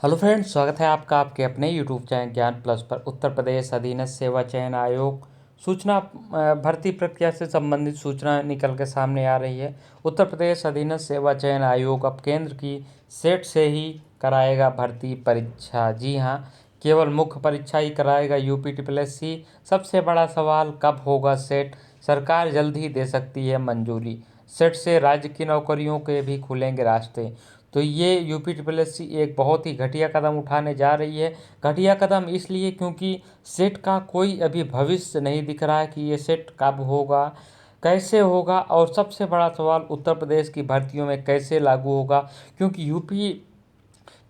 Hello friends, स्वागत है आपका आपके अपने यूट्यूब चैनल ज्ञान प्लस पर। उत्तर प्रदेश अधीनस्थ सेवा चयन आयोग सूचना भर्ती प्रक्रिया से संबंधित सूचना निकल के सामने आ रही है। उत्तर प्रदेश अधीनस्थ सेवा चयन आयोग अब केंद्र की सेट से ही कराएगा भर्ती परीक्षा। जी हाँ, केवल मुख्य परीक्षा ही कराएगा यूपी सबसे बड़ा सवाल, कब होगा सेट? सरकार जल्द ही दे सकती है मंजूरी। सेट से राज्य की नौकरियों के भी खुलेंगे रास्ते। तो ये यूपी एक बहुत ही घटिया कदम उठाने जा रही है। घटिया कदम इसलिए क्योंकि सेट का कोई अभी भविष्य नहीं दिख रहा है कि ये सेट कब होगा, कैसे होगा, और सबसे बड़ा सवाल उत्तर प्रदेश की भर्तियों में कैसे लागू होगा। क्योंकि यूपी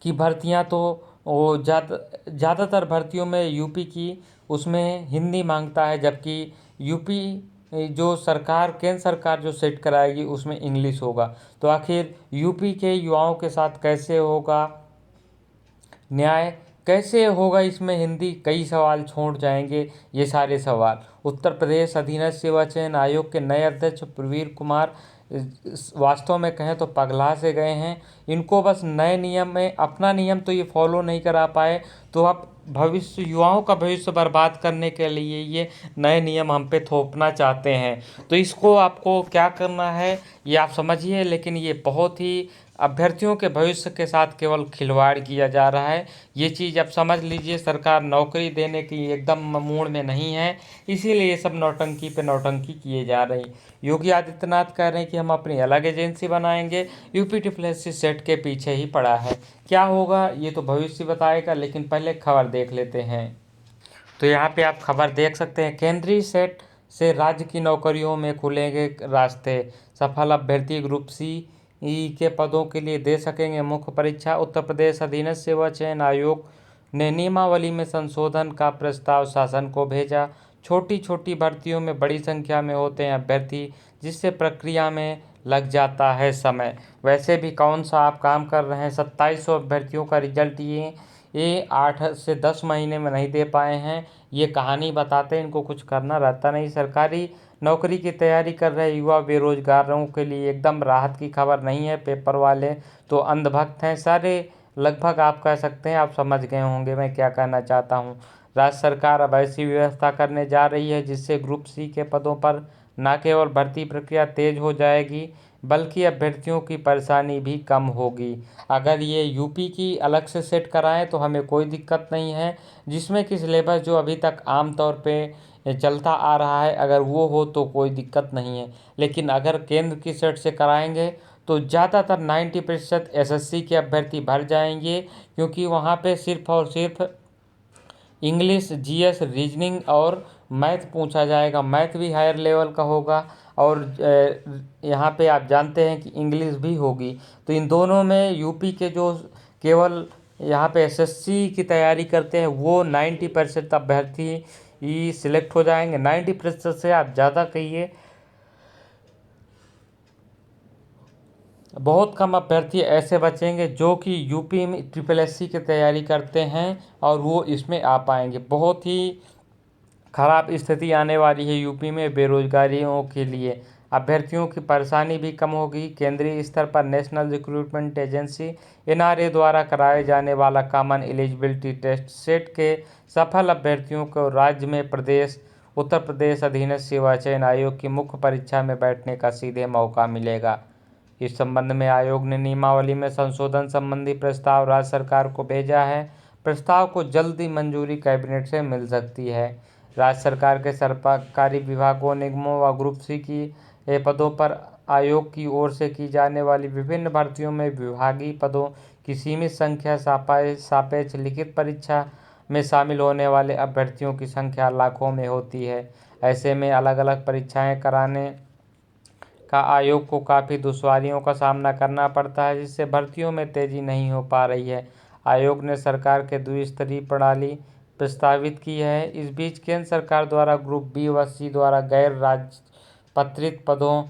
की भर्तियां तो वो ज़्यादातर भर्तियों में यूपी की उसमें हिंदी मांगता है, जबकि यूपी जो सरकार केंद्र सरकार जो सेट कराएगी उसमें इंग्लिश होगा। तो आखिर यूपी के युवाओं के साथ कैसे होगा न्याय, कैसे होगा इसमें हिंदी? कई सवाल छोड़ जाएंगे ये सारे सवाल। उत्तर प्रदेश अधीनस्थ सेवा चयन आयोग के नए अध्यक्ष प्रवीर कुमार वास्तव में कहें तो पगला से गए हैं। इनको बस नए नियम में अपना नियम तो ये फॉलो नहीं करा पाए, तो अब भविष्य युवाओं का भविष्य बर्बाद करने के लिए ये नए नियम हम पे थोपना चाहते हैं। तो इसको आपको क्या करना है ये आप समझिए, लेकिन ये बहुत ही अभ्यर्थियों के भविष्य के साथ केवल खिलवाड़ किया जा रहा है। ये चीज़ आप समझ लीजिए, सरकार नौकरी देने की एकदम मूड में नहीं है, इसीलिए ये सब नौटंकी पे नौटंकी किए जा रही। योगी आदित्यनाथ कह रहे हैं कि हम अपनी अलग एजेंसी बनाएंगे, यूपी सेट के पीछे ही पड़ा है। क्या होगा ये तो भविष्य बताएगा, लेकिन पहले खबर देख लेते हैं। तो यहाँ पे आप खबर देख सकते हैं, केंद्रीय सेट से राज्य की नौकरियों में खुलेंगे रास्ते। सफल अभ्यर्थी ग्रुप सी के पदों के लिए दे सकेंगे मुख्य परीक्षा। उत्तर प्रदेश अधीनस्थ सेवा चयन आयोग ने नियमावली में संशोधन का प्रस्ताव शासन को भेजा। छोटी छोटी भर्तियों में बड़ी संख्या में होते हैं अभ्यर्थी, जिससे प्रक्रिया में लग जाता है समय। वैसे भी कौन सा आप काम कर रहे हैं? 2700 अभ्यर्थियों का रिजल्ट ये 8 से 10 महीने में नहीं दे पाए हैं। ये कहानी बताते हैं, इनको कुछ करना रहता नहीं। सरकारी नौकरी की तैयारी कर रहे युवा बेरोजगारों के लिए एकदम राहत की खबर नहीं है। पेपर वाले तो अंधभक्त हैं सारे, लगभग आप कह सकते हैं। आप समझ गए होंगे मैं क्या कहना चाहता हूँ। राज्य सरकार अब ऐसी व्यवस्था करने जा रही है जिससे ग्रुप सी के पदों पर न केवल भर्ती प्रक्रिया तेज हो जाएगी, बल्कि अभ्यर्थियों की परेशानी भी कम होगी। अगर ये यूपी की अलग से सेट कराएं तो हमें कोई दिक्कत नहीं है, जिसमें कि सिलेबस जो अभी तक आम तौर पे चलता आ रहा है अगर वो हो तो कोई दिक्कत नहीं है। लेकिन अगर केंद्र की सेट से कराएंगे तो ज़्यादातर 90% एसएससी के अभ्यर्थी भर जाएंगे, क्योंकि वहाँ पे सिर्फ और सिर्फ इंग्लिश, जीएस, रीजनिंग और मैथ पूछा जाएगा। मैथ भी हायर लेवल का होगा, और यहाँ पे आप जानते हैं कि इंग्लिश भी होगी। तो इन दोनों में यूपी के जो केवल यहाँ पे एसएससी की तैयारी करते हैं वो 90% अभ्यर्थी ही सिलेक्ट हो जाएंगे। 90% से आप ज़्यादा कहिए, बहुत कम अभ्यर्थी ऐसे बचेंगे जो कि यूपी में SSC की तैयारी करते हैं और वो इसमें आ पाएंगे। बहुत ही खराब स्थिति आने वाली है यूपी में बेरोजगारियों के लिए। अभ्यर्थियों की परेशानी भी कम होगी। केंद्रीय स्तर पर नेशनल रिक्रूटमेंट एजेंसी NRA द्वारा कराए जाने वाला कॉमन एलिजिबिलिटी टेस्ट सेट के सफल अभ्यर्थियों को राज्य में उत्तर प्रदेश अधीनस्थ सेवा चयन आयोग की मुख्य परीक्षा में बैठने का सीधे मौका मिलेगा। इस संबंध में आयोग ने नियमावली में संशोधन संबंधी प्रस्ताव राज्य सरकार को भेजा है। प्रस्ताव को जल्दी मंजूरी कैबिनेट से मिल सकती है। राज्य सरकार के सरकारी विभागों, निगमों व ग्रुप सी की पदों पर आयोग की ओर से की जाने वाली विभिन्न भर्तियों में विभागीय पदों की सीमित संख्या सापेक्ष लिखित परीक्षा में शामिल होने वाले अभ्यर्थियों की संख्या लाखों में होती है। ऐसे में अलग अलग परीक्षाएं कराने का आयोग को काफ़ी दुश्वारियों का सामना करना पड़ता है, जिससे भर्तियों में तेजी नहीं हो पा रही है। आयोग ने सरकार के द्विस्तरीय प्रणाली प्रस्तावित की है। इस बीच केंद्र सरकार द्वारा ग्रुप बी व सी द्वारा गैर राजपत्रित पदों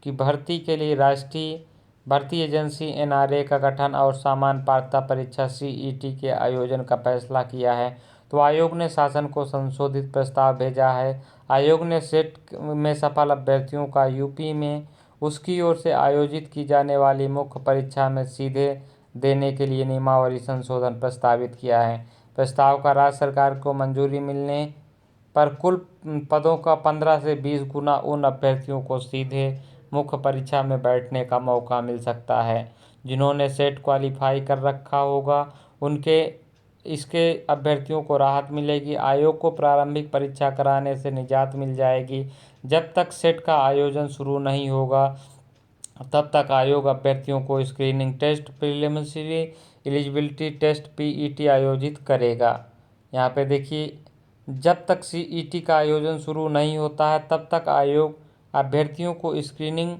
की भर्ती के लिए राष्ट्रीय भर्ती एजेंसी NRA का गठन और सामान्य पात्रता परीक्षा CET के आयोजन का फैसला किया है। तो आयोग ने शासन को संशोधित प्रस्ताव भेजा है। आयोग ने सेट में सफल अभ्यर्थियों का यूपी में उसकी ओर से आयोजित की जाने वाली मुख्य परीक्षा में सीधे देने के लिए नियमावली संशोधन प्रस्तावित किया है। प्रस्ताव का राज्य सरकार को मंजूरी मिलने पर कुल पदों का 15 से 20 गुना उन अभ्यर्थियों को सीधे मुख्य परीक्षा में बैठने का मौका मिल सकता है जिन्होंने सेट क्वालिफाई कर रखा होगा। उनके इसके अभ्यर्थियों को राहत मिलेगी। आयोग को प्रारंभिक परीक्षा कराने से निजात मिल जाएगी। जब तक सेट का आयोजन शुरू नहीं होगा तब तक आयोग अभ्यर्थियों को screening test, preliminary eligibility test PET आयोजित करेगा। यहाँ पे देखिए, जब तक सीईटी का आयोजन शुरू नहीं होता है तब तक आयोग अभ्यर्थियों को स्क्रीनिंग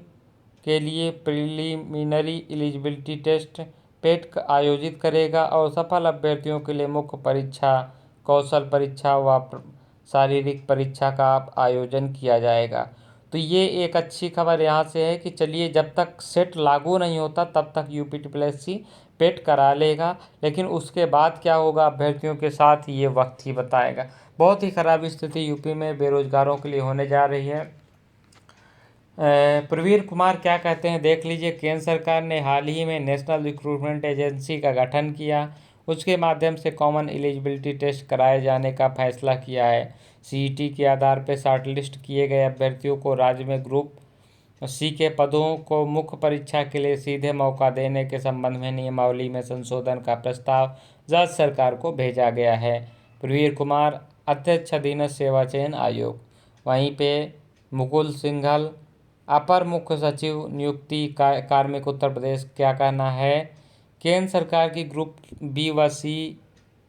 के लिए प्रिलिमिनरी एलिजिबिलिटी टेस्ट पेट आयोजित करेगा और सफल अभ्यर्थियों के लिए मुख्य परीक्षा, कौशल परीक्षा व शारीरिक परीक्षा का आयोजन किया जाएगा। तो ये एक अच्छी खबर यहाँ से है कि चलिए, जब तक सेट लागू नहीं होता तब तक यूपीटीपीएससी पेट करा लेगा, लेकिन उसके बाद क्या होगा अभ्यर्थियों के साथ ये वक्त ही बताएगा। बहुत ही खराब स्थिति यूपी में बेरोजगारों के लिए होने जा रही है। प्रवीर कुमार क्या कहते हैं देख लीजिए। केंद्र सरकार ने हाल ही में नेशनल रिक्रूटमेंट एजेंसी का गठन किया। उसके माध्यम से कॉमन एलिजिबिलिटी टेस्ट कराए जाने का फैसला किया है। सीईटी के आधार पर शॉर्टलिस्ट किए गए अभ्यर्थियों को राज्य में ग्रुप सी के पदों को मुख्य परीक्षा के लिए सीधे मौका देने के संबंध में नियमावली में संशोधन का प्रस्ताव राज्य सरकार को भेजा गया है। प्रवीर कुमार, अध्यक्ष अधीनस्थ सेवा चयन आयोग। वहीं पे मुकुल सिंघल, अपर मुख्य सचिव नियुक्ति कार्मिक उत्तर प्रदेश, क्या कहना है। केंद्र सरकार की ग्रुप बी व सी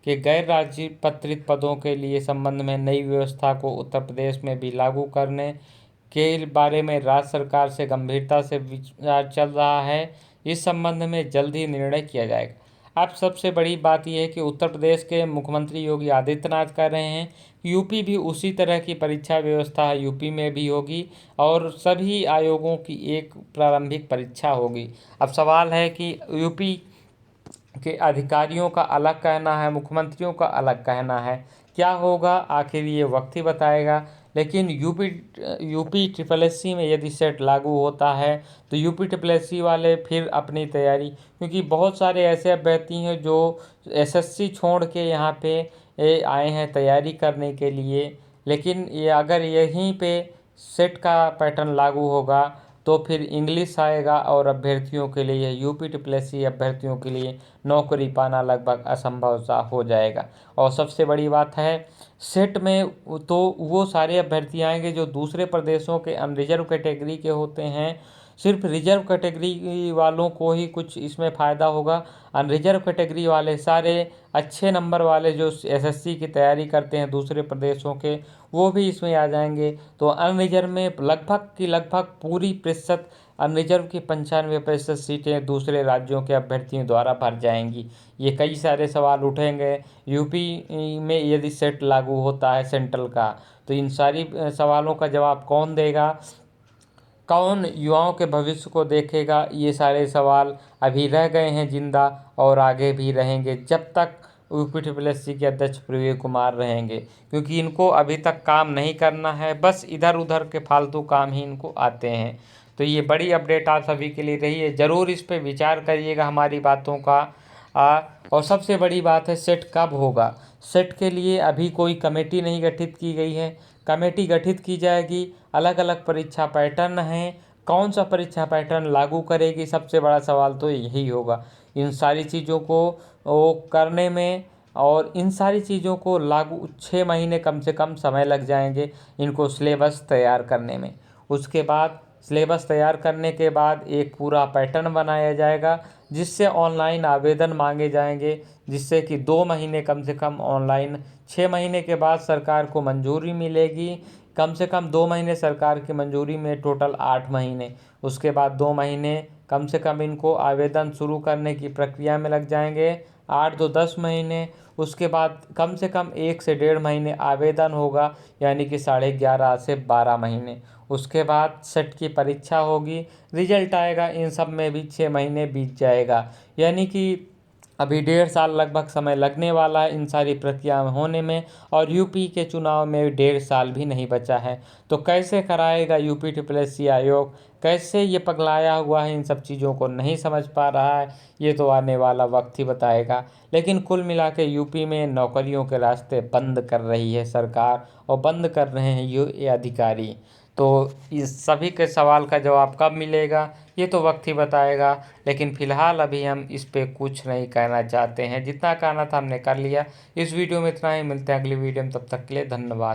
के गैर राजपत्रित पदों के लिए संबंध में नई व्यवस्था को उत्तर प्रदेश में भी लागू करने के बारे में राज्य सरकार से गंभीरता से विचार चल रहा है। इस संबंध में जल्द ही निर्णय किया जाएगा। अब सबसे बड़ी बात यह है कि उत्तर प्रदेश के मुख्यमंत्री योगी आदित्यनाथ कह रहे हैं कि यूपी भी उसी तरह की परीक्षा व्यवस्था यूपी में भी होगी और सभी आयोगों की एक प्रारंभिक परीक्षा होगी। अब सवाल है कि यूपी के अधिकारियों का अलग कहना है, मुख्यमंत्रियों का अलग कहना है, क्या होगा आखिर ये वक्त ही बताएगा। लेकिन यूपी ट्रिपल एस सी में यदि सेट लागू होता है तो यूपी ट्रिपल एस सी वाले फिर अपनी तैयारी, क्योंकि बहुत सारे ऐसे अभ्यर्थी हैं जो एसएससी छोड़ के यहाँ पे आए हैं तैयारी करने के लिए, लेकिन ये अगर यहीं पे सेट का पैटर्न लागू होगा तो फिर इंग्लिश आएगा और अभ्यर्थियों के लिए, यूपी ट्रिपल एस सी अभ्यर्थियों के लिए नौकरी पाना लगभग असंभव सा हो जाएगा। और सबसे बड़ी बात है, सेट में तो वो सारे अभ्यर्थी आएंगे जो दूसरे प्रदेशों के अनरिजर्व कैटेगरी के होते हैं। सिर्फ रिजर्व कैटेगरी वालों को ही कुछ इसमें फ़ायदा होगा। अनरिजर्व कैटेगरी वाले सारे अच्छे नंबर वाले जो एसएससी की तैयारी करते हैं दूसरे प्रदेशों के, वो भी इसमें आ जाएंगे। तो अनरिजर्व में लगभग पूरी प्रतिशत, अनरिजर्व की 95% सीटें दूसरे राज्यों के अभ्यर्थियों द्वारा भर जाएंगी। ये कई सारे सवाल उठेंगे। यूपी में यदि सेट लागू होता है सेंट्रल का, तो इन सारी सवालों का जवाब कौन देगा, कौन युवाओं के भविष्य को देखेगा, ये सारे सवाल अभी रह गए हैं जिंदा और आगे भी रहेंगे जब तक यूपी ट्रिपल एस सी के अध्यक्ष प्रवीर कुमार रहेंगे, क्योंकि इनको अभी तक काम नहीं करना है, बस इधर उधर के फालतू काम ही इनको आते हैं। तो ये बड़ी अपडेट आप सभी के लिए रही है। ज़रूर इस पर विचार करिएगा हमारी बातों का। और सबसे बड़ी बात है, सेट कब होगा। सेट के लिए अभी कोई कमेटी नहीं गठित की गई है। कमेटी गठित की जाएगी। अलग अलग परीक्षा पैटर्न हैं, कौन सा परीक्षा पैटर्न लागू करेगी, सबसे बड़ा सवाल तो यही होगा। इन सारी चीज़ों को वो करने में और इन सारी चीज़ों को लागू 6 महीने कम से कम समय लग जाएंगे इनको सिलेबस तैयार करने में। उसके बाद सिलेबस तैयार करने के बाद एक पूरा पैटर्न बनाया जाएगा जिससे ऑनलाइन आवेदन मांगे जाएंगे, जिससे कि 2 महीने कम से कम ऑनलाइन, 6 महीने के बाद सरकार को मंजूरी मिलेगी। कम से कम 2 महीने सरकार की मंजूरी में टोटल 8 महीने, उसके बाद 2 महीने कम से कम इनको आवेदन शुरू करने की प्रक्रिया में लग जाएंगे, 8 2 10 महीने। उसके बाद कम से कम 1 से 1.5 महीने आवेदन होगा, यानी कि 11.5 से 12 महीने। उसके बाद सेट की परीक्षा होगी, रिजल्ट आएगा, इन सब में भी 6 महीने बीत जाएगा। यानी कि अभी 1.5 साल लगभग समय लगने वाला है इन सारी प्रक्रिया होने में, और यूपी के चुनाव में 1.5 साल भी नहीं बचा है। तो कैसे कराएगा यूपी SSSC आयोग, कैसे ये पगलाया हुआ है, इन सब चीज़ों को नहीं समझ पा रहा है, ये तो आने वाला वक्त ही बताएगा। लेकिन कुल मिला के यूपी में नौकरियों के रास्ते बंद कर रही है सरकार, और बंद कर रहे हैं ये अधिकारी। तो इस सभी के सवाल का जवाब कब मिलेगा, ये तो वक्त ही बताएगा। लेकिन फ़िलहाल अभी हम इस पे कुछ नहीं कहना चाहते हैं, जितना कहना था हमने कर लिया। इस वीडियो में इतना ही, मिलते हैं अगली वीडियो में, तब तक के लिए धन्यवाद।